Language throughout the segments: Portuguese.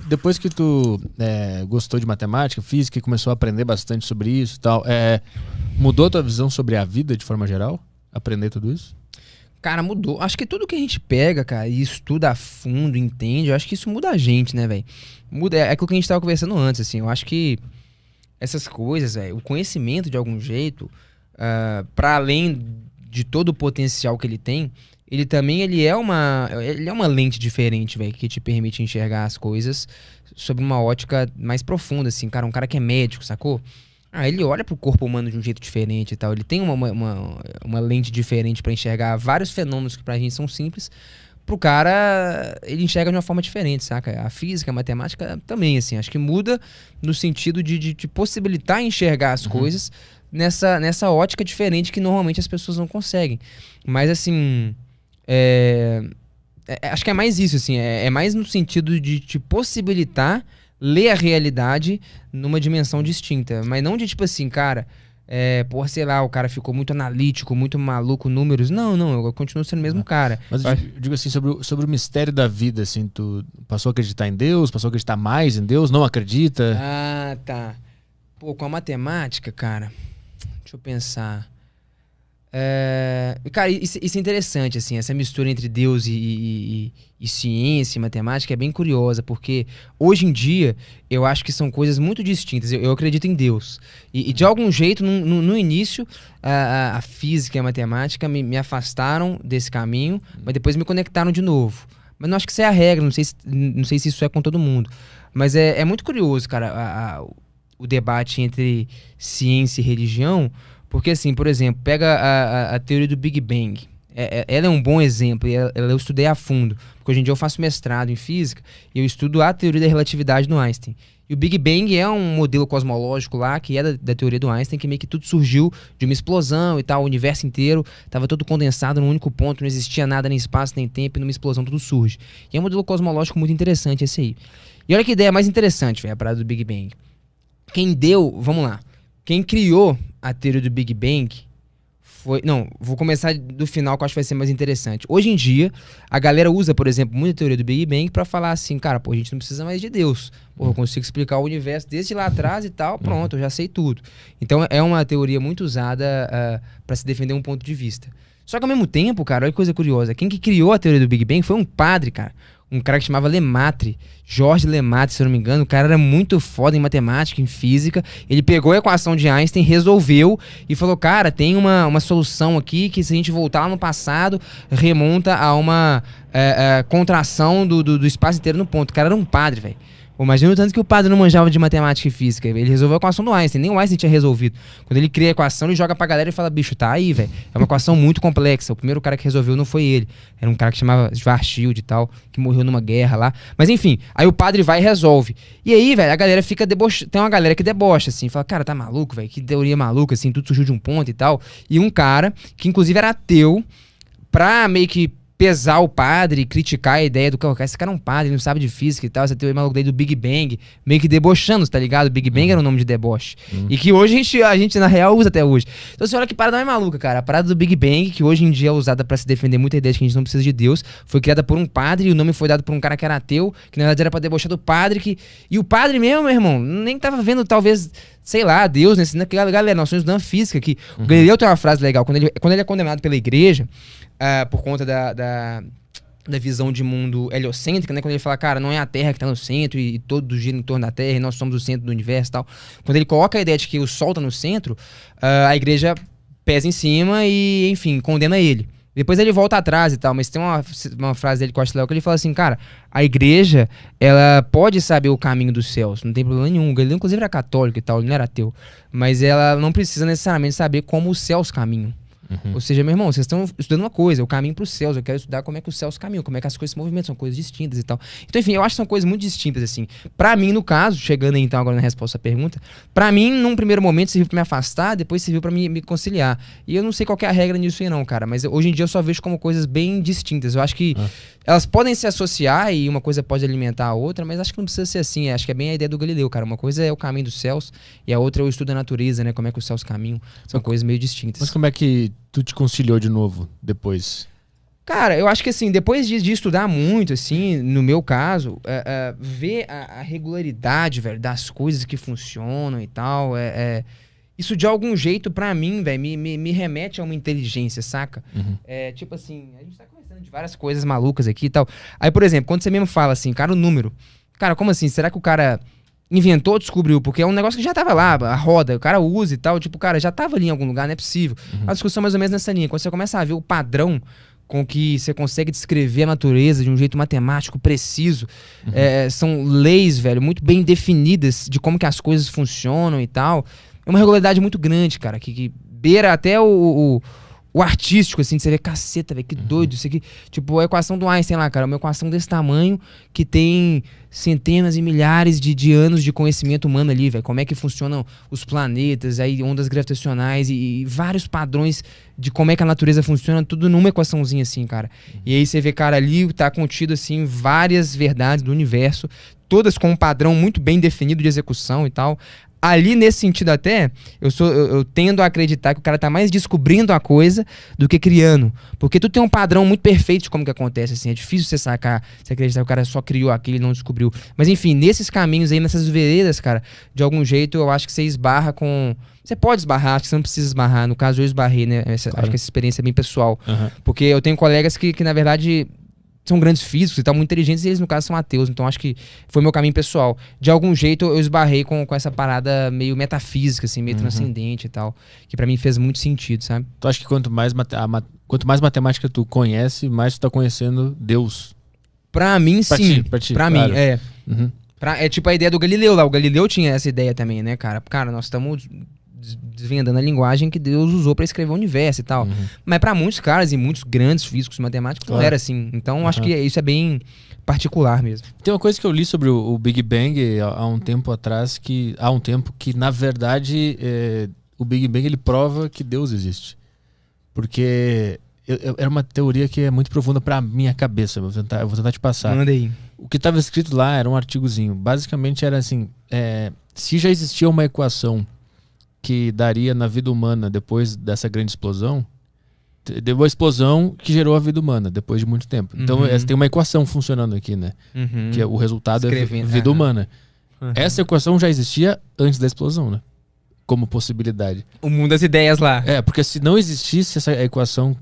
Depois que tu gostou de matemática, física e começou a aprender bastante sobre isso e tal, mudou a tua visão sobre a vida de forma geral? Aprender tudo isso? Cara, mudou. Acho que tudo que a gente pega, cara, e estuda a fundo, entende, eu acho que isso muda a gente, né, velho? Muda, é aquilo que a gente tava conversando antes, assim, eu acho que essas coisas, velho, o conhecimento de algum jeito, para além de todo o potencial que ele tem, ele é uma lente diferente, velho, que te permite enxergar as coisas sob uma ótica mais profunda, assim, cara, um cara que é médico, sacou? Ele olha pro corpo humano de um jeito diferente e tal, ele tem uma lente diferente pra enxergar vários fenômenos que pra gente são simples, pro cara, ele enxerga de uma forma diferente, saca? A física, a matemática também, assim, acho que muda no sentido de possibilitar enxergar as coisas nessa ótica diferente que normalmente as pessoas não conseguem. Mas, assim, acho que é mais isso, assim, é mais no sentido de te possibilitar ler a realidade numa dimensão distinta, mas não de tipo assim, cara, sei lá, o cara ficou muito analítico, muito maluco, números. Não, eu continuo sendo o mesmo cara. Mas eu digo assim, sobre o mistério da vida, assim, tu passou a acreditar em Deus, passou a acreditar mais em Deus, não acredita? Ah, tá. Pô, com a matemática, cara, deixa eu pensar. Cara, isso é interessante, assim, essa mistura entre Deus e ciência e matemática é bem curiosa, porque hoje em dia eu acho que são coisas muito distintas. Eu acredito em Deus. E de algum jeito, no início, a física e a matemática me afastaram desse caminho, mas depois me conectaram de novo. Mas não acho que isso é a regra, não sei se isso é com todo mundo. Mas é muito curioso, cara, o debate entre ciência e religião. Porque, assim, por exemplo, pega a teoria do Big Bang. Ela é um bom exemplo, eu estudei a fundo. Porque hoje em dia eu faço mestrado em física e eu estudo a teoria da relatividade do Einstein. E o Big Bang é um modelo cosmológico lá, que é da teoria do Einstein, que meio que tudo surgiu de uma explosão e tal, o universo inteiro estava todo condensado num único ponto, não existia nada, nem espaço, nem tempo, e numa explosão tudo surge. E é um modelo cosmológico muito interessante esse aí. E olha que ideia mais interessante, velho, a parada do Big Bang. Quem criou a teoria do Big Bang foi... Não, vou começar do final que eu acho que vai ser mais interessante. Hoje em dia, a galera usa, por exemplo, muita teoria do Big Bang pra falar assim, cara, pô, a gente não precisa mais de Deus. Pô, eu consigo explicar o universo desde lá atrás e tal, pronto, eu já sei tudo. Então é uma teoria muito usada pra se defender um ponto de vista. Só que ao mesmo tempo, cara, olha que coisa curiosa, quem que criou a teoria do Big Bang foi um padre, cara. Um cara que chamava Lemaitre, Jorge Lemaitre, se eu não me engano. O cara era muito foda em matemática, em física. Ele pegou a equação de Einstein, resolveu e falou, cara, tem uma solução aqui que se a gente voltar lá no passado, remonta a uma contração do espaço inteiro no ponto. O cara era um padre, velho. Imagina o tanto que o padre não manjava de matemática e física. Ele resolveu a equação do Einstein, nem o Einstein tinha resolvido. Quando ele cria a equação, ele joga pra galera e fala, bicho, tá aí, velho. É uma equação muito complexa. O primeiro cara que resolveu não foi ele. Era um cara que chamava Schwarzschild e tal, que morreu numa guerra lá. Mas enfim, aí o padre vai e resolve. E aí, velho, a galera fica debochando. Tem uma galera que debocha, assim, fala, cara, tá maluco, velho? Que teoria maluca, assim, tudo surgiu de um ponto e tal. E um cara, que inclusive era ateu, pra meio que pesar o padre, criticar a ideia do cara, esse cara é um padre, ele não sabe de física e tal, essa teoria maluca daí do Big Bang, meio que debochando, tá ligado? Big Bang era um nome de deboche. E que hoje a gente na real usa até hoje. Então você olha que parada mais maluca, cara. A parada do Big Bang, que hoje em dia é usada pra se defender muita ideia de que a gente não precisa de Deus, foi criada por um padre e o nome foi dado por um cara que era ateu, que na verdade era pra debochar do padre, e o padre mesmo, meu irmão, nem tava vendo talvez, sei lá, Deus, galera, nós somos estudando física aqui. O Galileu tem uma frase legal, quando ele é condenado pela igreja, por conta da visão de mundo heliocêntrica, né? Quando ele fala, cara, não é a Terra que tá no centro e todo gira em torno da Terra e nós somos o centro do universo e tal. Quando ele coloca a ideia de que o Sol tá no centro, a igreja pesa em cima e, enfim, condena ele. Depois ele volta atrás e tal, mas tem uma frase dele que eu acho legal, que ele fala assim, cara, a igreja, ela pode saber o caminho dos céus, não tem problema nenhum. Ele, inclusive, era católico e tal, ele não era ateu. Mas ela não precisa necessariamente saber como os céus caminham. Ou seja, meu irmão, vocês estão estudando uma coisa, o caminho para os céus. Eu quero estudar como é que os céus caminham, como é que as coisas se movimentam, são coisas distintas e tal. Então, enfim, eu acho que são coisas muito distintas, assim. Pra mim, no caso, chegando aí, então agora na resposta à pergunta, pra mim, num primeiro momento, serviu pra me afastar, depois serviu pra me conciliar. E eu não sei qual que é a regra nisso aí não, cara, mas hoje em dia eu só vejo como coisas bem distintas. Eu acho que elas podem se associar e uma coisa pode alimentar a outra, mas acho que não precisa ser assim. Acho que é bem a ideia do Galileu, cara. Uma coisa é o caminho dos céus e a outra é o estudo da natureza, né? Como é que os céus caminham. São coisas meio distintas. Mas como é que tu te conciliou de novo depois? Cara, eu acho que assim, depois de estudar muito, assim, no meu caso, ver a regularidade, velho, das coisas que funcionam e tal, isso de algum jeito, pra mim, velho, me remete a uma inteligência, saca? Tipo assim, a gente tá conversando de várias coisas malucas aqui e tal. Aí, por exemplo, quando você mesmo fala assim, cara, o número. Cara, como assim? Será que o cara inventou ou descobriu? Porque é um negócio que já tava lá, a roda, o cara usa e tal. Tipo, cara, já tava ali em algum lugar, não é possível. A discussão é mais ou menos nessa linha. Quando você começa a ver o padrão com que você consegue descrever a natureza de um jeito matemático preciso. São leis, velho, muito bem definidas de como que as coisas funcionam e tal. É uma regularidade muito grande, cara, que beira até o artístico, assim, de você ver, caceta, velho, que doido isso aqui. Tipo, a equação do Einstein lá, cara, uma equação desse tamanho que tem centenas e milhares de anos de conhecimento humano ali, velho. Como é que funcionam os planetas, aí ondas gravitacionais e vários padrões de como é que a natureza funciona, tudo numa equaçãozinha assim, cara. E aí você vê, cara, ali tá contido, assim, várias verdades do universo, todas com um padrão muito bem definido de execução e tal. Ali, nesse sentido até, eu tendo a acreditar que o cara tá mais descobrindo a coisa do que criando. Porque tu tem um padrão muito perfeito de como que acontece, assim. É difícil você sacar, você acreditar que o cara só criou aquilo e não descobriu. Mas enfim, nesses caminhos aí, nessas veredas, cara, de algum jeito eu acho que você esbarra com... Você pode esbarrar, acho que você não precisa esbarrar. No caso, eu esbarrei, né? Acho que essa experiência é bem pessoal. Porque eu tenho colegas que na verdade... são grandes físicos e tal, muito inteligentes, e eles, no caso, são ateus. Então, acho que foi meu caminho pessoal. De algum jeito, eu esbarrei com essa parada meio metafísica, assim, meio transcendente e tal. Que pra mim fez muito sentido, sabe? Tu acha que quanto mais matemática tu conhece, mais tu tá conhecendo Deus? Pra mim, sim. Pra ti, pra claro. mim, é. É tipo a ideia do Galileu lá. O Galileu tinha essa ideia também, né, cara? Cara, nós estamos desvendando a linguagem que Deus usou pra escrever o universo e tal. Mas pra muitos caras e muitos grandes físicos matemáticos não era assim. Então acho que isso é bem particular mesmo. Tem uma coisa que eu li sobre o Big Bang há um tempo atrás, que na verdade o Big Bang ele prova que Deus existe. Porque era uma teoria que é muito profunda pra minha cabeça. Eu vou tentar te passar. Manda aí. O que estava escrito lá era um artigozinho. Basicamente era assim, se já existia uma equação que daria na vida humana depois dessa grande explosão, deu a explosão que gerou a vida humana depois de muito tempo. Então tem uma equação funcionando aqui, né? Que o resultado é vida humana. Essa equação já existia antes da explosão, né? Como possibilidade. O mundo das ideias lá. Porque se não existisse essa equação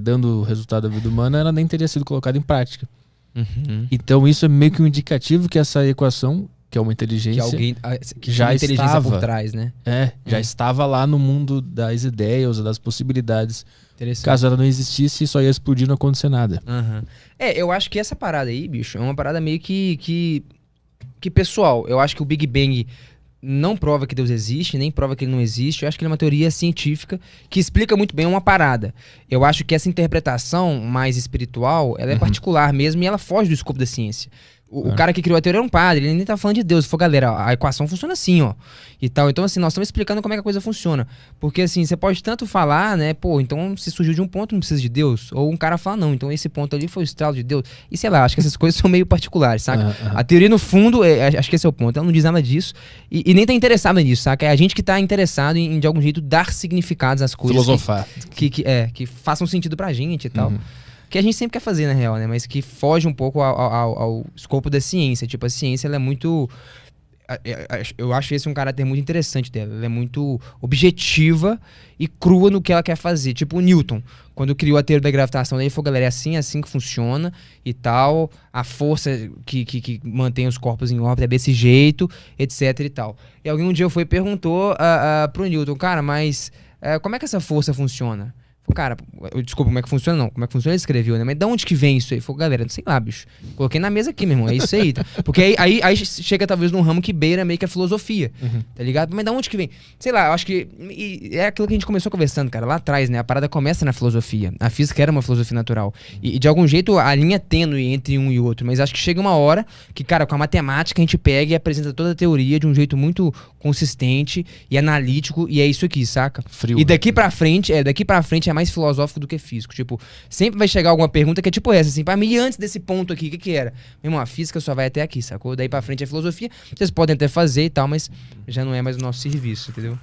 dando o resultado da vida humana, ela nem teria sido colocada em prática. Então isso é meio que um indicativo que essa equação, que é uma inteligência, que já estava por trás, né? Já estava lá no mundo das ideias, das possibilidades. Caso ela não existisse, só ia explodir e não acontecer nada. Eu acho que essa parada aí, bicho, é uma parada meio que pessoal. Eu acho que o Big Bang não prova que Deus existe, nem prova que ele não existe. Eu acho que ele é uma teoria científica que explica muito bem uma parada. Eu acho que essa interpretação mais espiritual, ela é particular mesmo e ela foge do escopo da ciência. O cara que criou a teoria era um padre, ele nem tá falando de Deus. Ele falou, galera, a equação funciona assim, ó. E tal. Então, assim, nós estamos explicando como é que a coisa funciona. Porque, assim, você pode tanto falar, né, pô, então se surgiu de um ponto, não precisa de Deus. Ou um cara fala, não, então esse ponto ali foi o estralo de Deus. E sei lá, acho que essas coisas são meio particulares, saca? A teoria, no fundo, acho que esse é o ponto. Ela não diz nada disso e nem tá interessada nisso, saca? É a gente que tá interessado em de algum jeito, dar significados às coisas. Filosofar. Que façam sentido pra gente e tal. Que a gente sempre quer fazer, na real, né? Mas que foge um pouco ao escopo da ciência. Tipo, a ciência, ela é muito... Eu acho esse um caráter muito interessante dela. Ela é muito objetiva e crua no que ela quer fazer. Tipo o Newton, quando criou a teoria da gravitação, ele falou, galera, é assim que funciona e tal. A força que mantém os corpos em órbita é desse jeito, etc e tal. E alguém um dia foi e perguntou pro Newton, cara, mas como é que essa força funciona? Cara, desculpa, como é que funciona? Não, como é que funciona ele escreveu, né? Mas de onde que vem isso aí? Falei, galera, não sei lá, bicho. Coloquei na mesa aqui, meu irmão, é isso aí. Tá? Porque aí chega talvez num ramo que beira meio que a filosofia, tá ligado? Mas de onde que vem? Sei lá, eu acho que é aquilo que a gente começou conversando, cara, lá atrás, né? A parada começa na filosofia. A física era uma filosofia natural. E de algum jeito a linha é tênue entre um e outro. Mas acho que chega uma hora que, cara, com a matemática a gente pega e apresenta toda a teoria de um jeito muito consistente e analítico. E é isso aqui, saca? Frio. E daqui pra frente é mais filosófico do que físico. Tipo, sempre vai chegar alguma pergunta que é tipo essa, assim, pra mim, antes desse ponto aqui, o que era? Meu irmão, a física só vai até aqui, sacou? Daí pra frente é filosofia, vocês podem até fazer e tal, mas já não é mais o nosso serviço, entendeu?